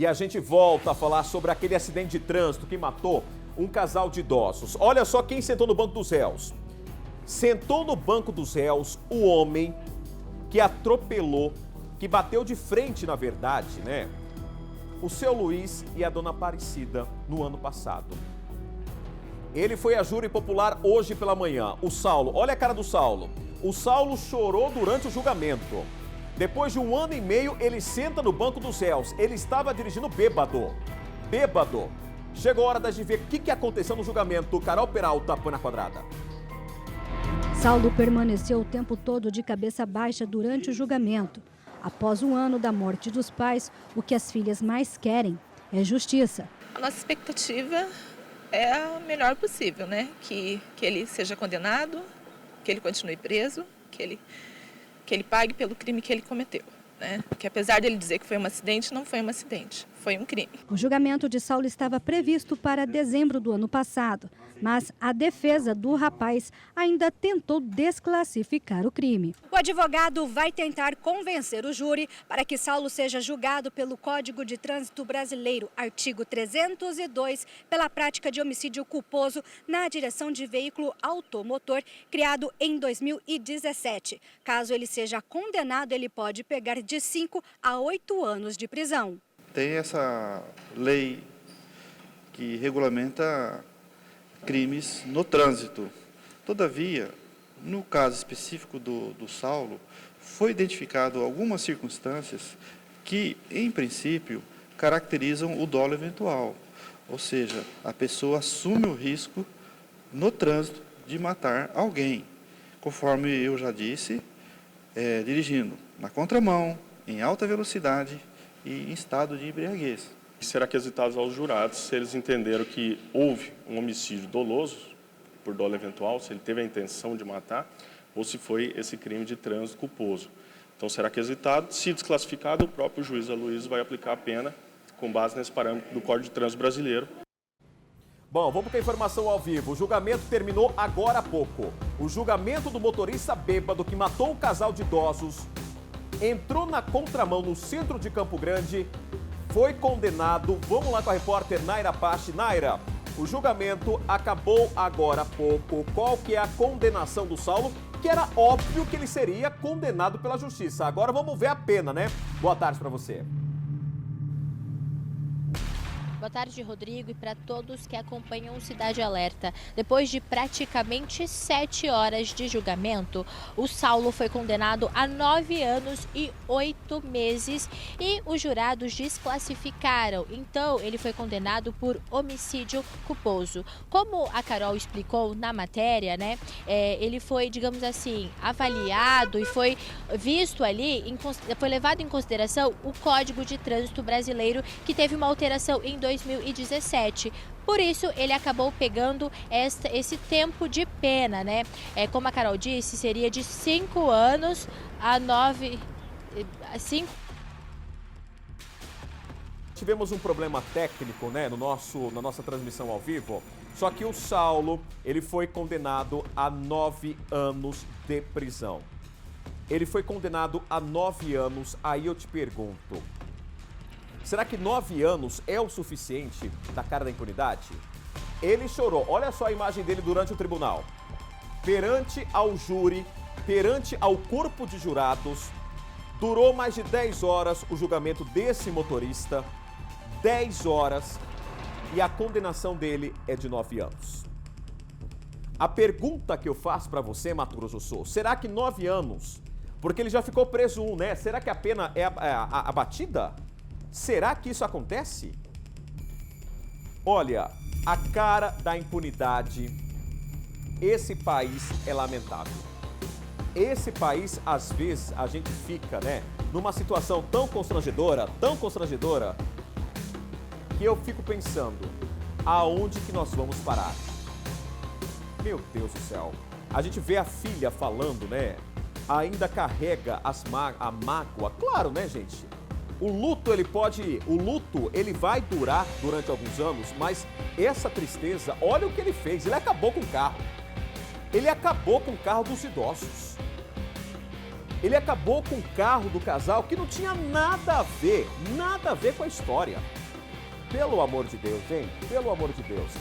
E a gente volta a falar sobre aquele acidente de trânsito que matou um casal de idosos. Olha só quem sentou no banco dos réus. Sentou no banco dos réus o homem que atropelou, que bateu de frente, na verdade, né? O seu Luiz e a dona Aparecida no ano passado. Ele foi a júri popular hoje pela manhã. O Saulo, olha a cara do Saulo. O Saulo chorou durante o julgamento. Depois de 1 ano e meio, ele senta no banco dos réus. Ele estava dirigindo bêbado. Bêbado. Chegou a hora da gente ver o que aconteceu no julgamento. Carol Peralta, põe na quadrada. Saulo permaneceu o tempo todo de cabeça baixa durante o julgamento. Após 1 ano da morte dos pais, o que as filhas mais querem é justiça. A nossa expectativa é a melhor possível, né? Que ele seja condenado, que ele continue preso, que ele pague pelo crime que ele cometeu, né? Que apesar dele dizer que foi um acidente, não foi um acidente, foi um crime. O julgamento de Saulo estava previsto para dezembro do ano passado, mas a defesa do rapaz ainda tentou desclassificar o crime. O advogado vai tentar convencer o júri para que Saulo seja julgado pelo Código de Trânsito Brasileiro, artigo 302, pela prática de homicídio culposo na direção de veículo automotor, criado em 2017. Caso ele seja condenado, ele pode pegar de 5 a 8 anos de prisão. Tem essa lei que regulamenta crimes no trânsito. Todavia, no caso específico do Saulo, foi identificado algumas circunstâncias que, em princípio, caracterizam o dolo eventual. Ou seja, a pessoa assume o risco no trânsito de matar alguém, conforme eu já disse, dirigindo na contramão, em alta velocidade e em estado de embriaguez. Será quesitado aos jurados se eles entenderam que houve um homicídio doloso, por dolo eventual, se ele teve a intenção de matar, ou se foi esse crime de trânsito culposo. Então será quesitado, se desclassificado, o próprio juiz Aloysio vai aplicar a pena com base nesse parâmetro do Código de Trânsito Brasileiro. Bom, vamos com a informação ao vivo. O julgamento terminou agora há pouco. O julgamento do motorista bêbado que matou um casal de idosos entrou na contramão no centro de Campo Grande, foi condenado. Vamos lá com a repórter Naira Pache. Naira, o julgamento acabou agora há pouco. Qual que é a condenação do Saulo? Que era óbvio que ele seria condenado pela justiça. Agora vamos ver a pena, né? Boa tarde para você. Boa tarde, Rodrigo, e para todos que acompanham o Cidade Alerta. Depois de praticamente 7 horas de julgamento, o Saulo foi condenado a 9 anos e 8 meses e os jurados desclassificaram. Então, ele foi condenado por homicídio culposo. Como a Carol explicou na matéria, né, ele foi, digamos assim, avaliado e foi visto ali, foi levado em consideração o Código de Trânsito Brasileiro, que teve uma alteração em 2017. Por isso, ele acabou pegando esse tempo de pena, né? Como a Carol disse, seria de 5 anos a 9... Tivemos um problema técnico, né, na nossa transmissão ao vivo. Só que o Saulo, ele foi condenado a 9 anos de prisão. Ele foi condenado a 9 anos, aí eu te pergunto, será que 9 anos é o suficiente da cara da impunidade? Ele chorou. Olha só a imagem dele durante o tribunal. Perante ao júri, perante ao corpo de jurados, durou mais de 10 horas o julgamento desse motorista. 10 horas. E a condenação dele é de 9 anos. A pergunta que eu faço para você, Mato Grosso do Sul, será que 9 anos? Porque ele já ficou preso 1, né? Será que a pena é abatida? Será que isso acontece? Olha, a cara da impunidade, esse país é lamentável. Esse país, às vezes, a gente fica, né, numa situação tão constrangedora, que eu fico pensando, aonde que nós vamos parar? Meu Deus do céu. A gente vê a filha falando, né, ainda carrega a mágoa. Claro, né, gente? O luto, ele vai durar durante alguns anos, mas essa tristeza, olha o que ele fez, ele acabou com o carro. Ele acabou com o carro dos idosos. Ele acabou com o carro do casal que não tinha nada a ver com a história. Pelo amor de Deus, gente, pelo amor de Deus.